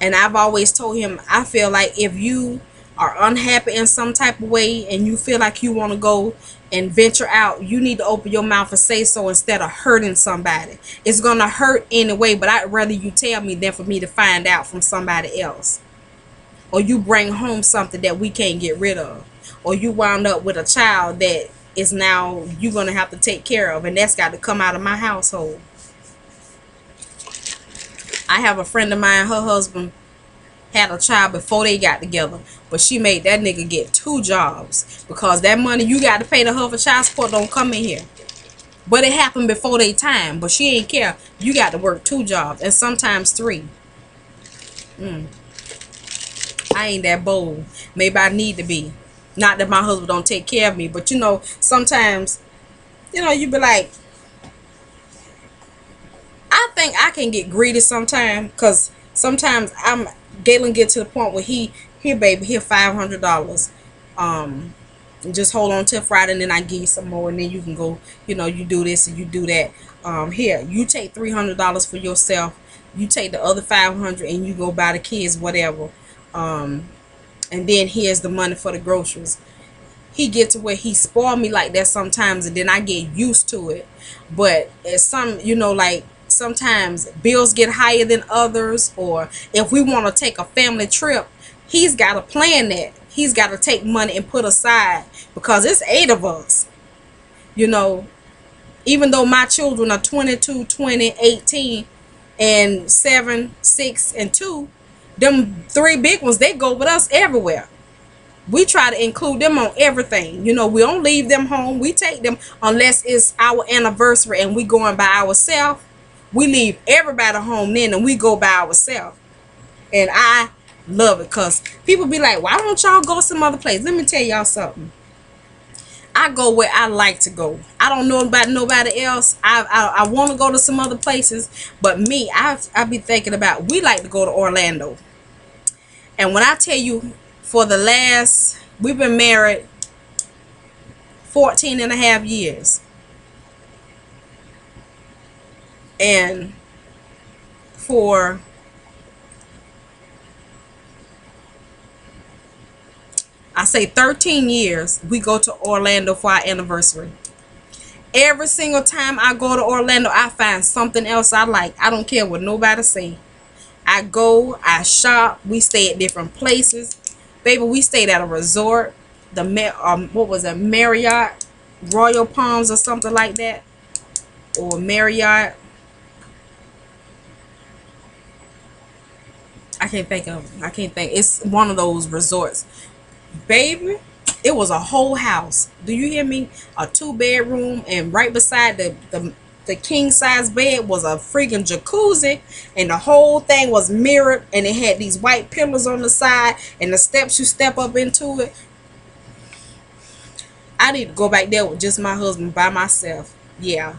And I've always told him, I feel like if you are unhappy in some type of way and you feel like you want to go and venture out, you need to open your mouth and say so, instead of hurting somebody. It's going to hurt anyway, but I'd rather you tell me than for me to find out from somebody else. Or you bring home something that we can't get rid of. Or you wound up with a child that is now you're going to have to take care of, and that's got to come out of my household. I have a friend of mine, her husband had a child before they got together, but she made that nigga get 2 jobs, because that money you got to pay to her for child support don't come in here. But it happened before they time, but she ain't care. You got to work 2 jobs, and sometimes 3. I ain't that bold. Maybe I need to be. Not that my husband don't take care of me, but you know, sometimes, you know, you be like, I think I can get greedy sometimes, because sometimes Galen get to the point where here baby, here $500. Just hold on till Friday, and then I give you some more, and then you can go, you know, you do this and you do that. Here, you take $300 for yourself. You take the other $500 and you go buy the kids whatever. And then here's the money for the groceries. He get to where he spoil me like that sometimes, and then I get used to it. But as some, you know, like sometimes bills get higher than others, or if we want to take a family trip, he's got to plan that. He's got to take money and put aside, because it's 8 of us. You know, even though my children are 22, 20, 18, and 7, 6, and 2, them 3 big ones, they go with us everywhere. We try to include them on everything. You know, we don't leave them home. We take them unless it's our anniversary and we going by ourselves. We leave everybody home then, and we go by ourselves. And I love it, because people be like, why don't y'all go some other place? Let me tell y'all something. I go where I like to go. I don't know about nobody else. I want to go to some other places, but me, I be thinking about, we like to go to Orlando. And when I tell you, we've been married 14 and a half years. And for I say 13 years, we go to Orlando for our anniversary. Every single time I go to Orlando, I find something else I like. I don't care what nobody say. I go, I shop, we stay at different places. Baby, we stayed at a resort, what was it, Marriott, Royal Palms or something like that. or Marriott. I can't think of it. I can't think. It's one of those resorts. Baby, it was a whole house. Do you hear me? A 2-bedroom, and right beside the king size bed was a freaking jacuzzi, and the whole thing was mirrored, and it had these white pillars on the side, and the steps you step up into it. I need to go back there with just my husband by myself. Yeah,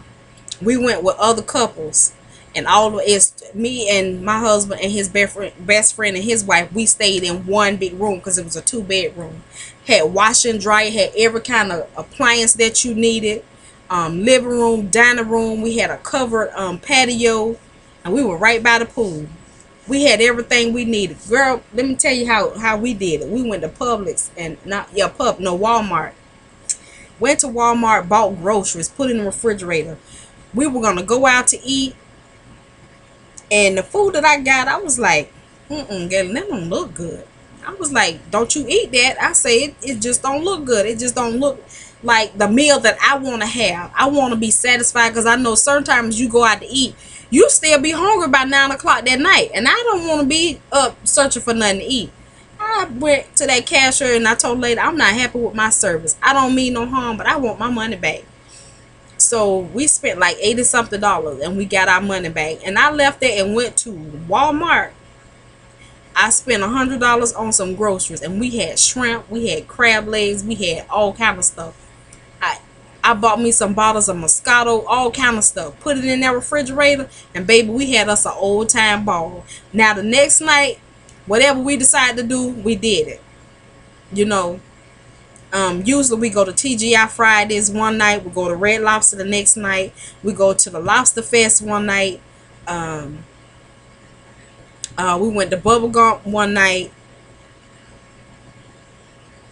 we went with other couples, and all of it's me and my husband and his best friend and his wife. We stayed in one big room because it was a 2-bedroom. Had washer and dryer, had every kind of appliance that you needed. Living room, dining room. We had a covered patio, and we were right by the pool. We had everything we needed. Girl, let me tell you how we did it. We went to Publix and Walmart. Went to Walmart, bought groceries, put in the refrigerator. We were gonna go out to eat, and the food that I got, I was like, girl, that don't look good. I was like, don't you eat that. I say it just don't look good. It just don't look like the meal that I want to have. I want to be satisfied, because I know certain times you go out to eat, you still be hungry by 9 o'clock that night, and I don't want to be up searching for nothing to eat. I went to that cashier and I told the lady, I'm not happy with my service. I don't mean no harm, but I want my money back. So we spent like $80 something and we got our money back. And I left there and went to Walmart. I spent $100 on some groceries, and we had shrimp, we had crab legs, we had all kind of stuff. I bought me some bottles of Moscato, all kind of stuff. Put it in that refrigerator, and baby, we had us an old time ball. Now the next night, whatever we decided to do, we did it. You know, usually we go to TGI Fridays one night, we go to Red Lobster the next night, we go to the Lobster Fest one night. We went to Bubble Gump one night.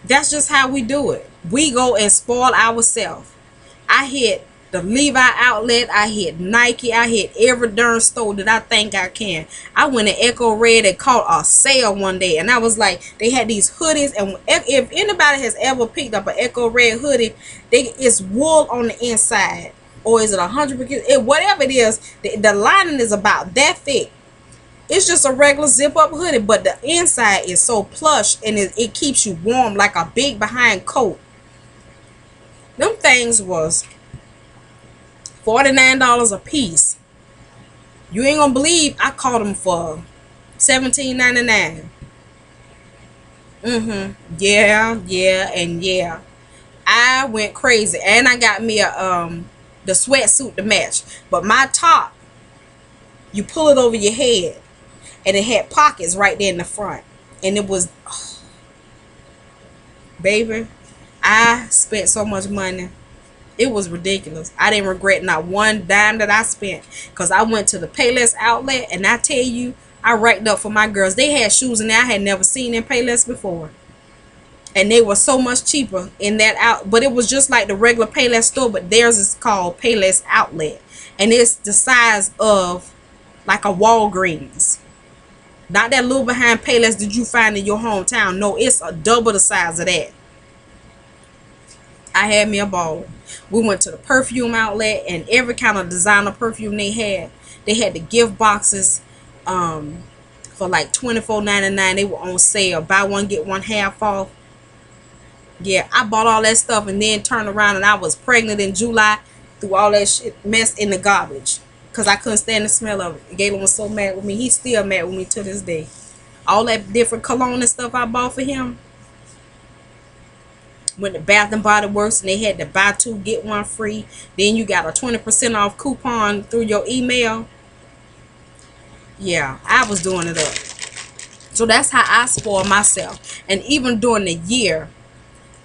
That's just how we do it. We go and spoil ourselves. I hit the Levi outlet, I hit Nike, I hit every darn store that I think I can. I went to Echo Red and caught a sale one day, and I was like, they had these hoodies, and if anybody has ever picked up an Echo Red hoodie, it's wool on the inside, or is it 100%? Whatever it is, the lining is about that thick. It's just a regular zip up hoodie, but the inside is so plush, and it keeps you warm like a big behind coat. Them things was $49 a piece. You ain't gonna believe I caught them for $17.99. Yeah. I went crazy, and I got me the sweatsuit to match. But my top, you pull it over your head, and it had pockets right there in the front, and it was, baby, I spent so much money. It was ridiculous. I didn't regret not one dime that I spent, because I went to the Payless outlet, and I tell you, I racked up for my girls. They had shoes in there I had never seen in Payless before, and they were so much cheaper in that out. But it was just like the regular Payless store, but theirs is called Payless outlet, and it's the size of like a Walgreens. Not that little behind Payless that you find in your hometown. No, it's a double the size of that. I had me a ball. We went to the perfume outlet, and every kind of designer perfume they had. They had the gift boxes for like $24.99. They were on sale. Buy one, get one half off. Yeah, I bought all that stuff and then turned around and I was pregnant in July. Threw all that shit mess in the garbage because I couldn't stand the smell of it. Galen was so mad with me. He's still mad with me to this day. All that different cologne and stuff I bought for him. Went to Bath and Body Works, and they had to buy 2 get 1 free. Then you got a 20% off coupon through your email. Yeah, I was doing it up. So that's how I spoil myself. And even during the year,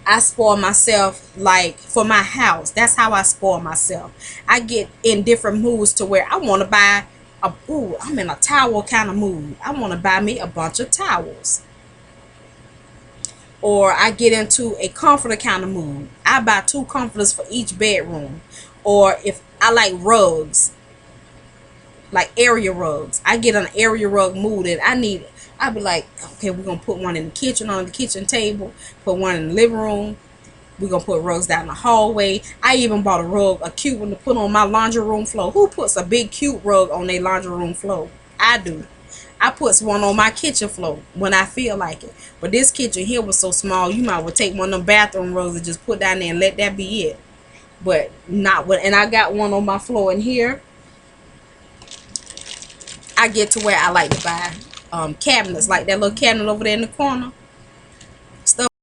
I spoil myself, like for my house. That's how I spoil myself. I get in different moods to where I want to buy I'm in a towel kind of mood. I want to buy me a bunch of towels. Or I get into a comforter kind of mood. I buy 2 comforters for each bedroom. Or if I like rugs, like area rugs, I get an area rug mood, and I'd be like, okay, we're gonna put one in the kitchen on the kitchen table, put one in the living room. We're gonna put rugs down the hallway. I even bought a rug, a cute one to put on my laundry room floor. Who puts a big cute rug on their laundry room floor? I do. I put one on my kitchen floor when I feel like it. But this kitchen here was so small, you might well take one of them bathroom rugs and just put down there and let that be it. But not what. And I got one on my floor in here. I get to where I like to buy cabinets, like that little cabinet over there in the corner. Stuff